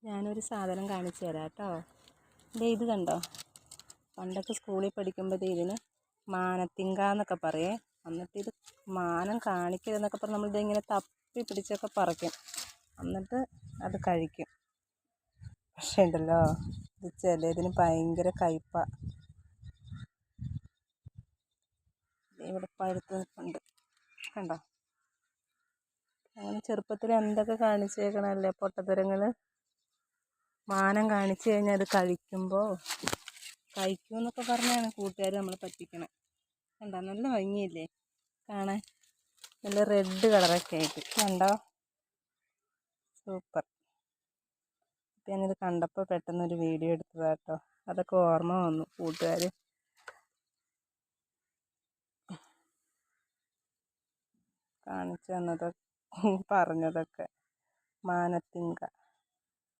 ഞാനൊരു സാധനം കാണിച്ചു തരാം കേട്ടോ. ഇത് കണ്ടോ, പണ്ടൊക്കെ സ്കൂളിൽ പഠിക്കുമ്പോൾ ഇതിന് മാനത്തിങ്ക എന്നൊക്കെ പറയേ. എന്നിട്ട് ഇത് മാനം കാണിക്കരുതെന്നൊക്കെ പറഞ്ഞ് നമ്മളിതിങ്ങനെ തപ്പി പിടിച്ചൊക്കെ പറിക്കും, എന്നിട്ട് അത് കഴിക്കും. പക്ഷേ ഉണ്ടല്ലോ, ഇത് ചിലതിന് ഭയങ്കര കയ്പാ. ഇവിടെ പഴുത്ത് നിൽപ്പുണ്ട് കണ്ടോ. അങ്ങനെ ചെറുപ്പത്തിൽ എന്തൊക്കെ കാണിച്ചേക്കണല്ലേ പൊട്ടത്തരങ്ങൾ. മാനം കാണിച്ചു കഴിഞ്ഞാൽ അത് കഴിക്കുമെന്നൊക്കെ പറഞ്ഞാണ് കൂട്ടുകാർ നമ്മളെ പറ്റിക്കണേ. കണ്ടോ, നല്ല ഭംഗിയില്ലേ കാണാൻ, നല്ല റെഡ് കളറൊക്കെ ആയിട്ട്. കണ്ടോ, സൂപ്പർ. ഞാനിത് കണ്ടപ്പോൾ പെട്ടെന്നൊരു വീഡിയോ എടുത്തതാട്ടോ. അതൊക്കെ ഓർമ്മ വന്നു, കൂട്ടുകാർ കാണിച്ചു തന്നതൊക്കെ പറഞ്ഞതൊക്കെ. മാനത്തിങ്ക.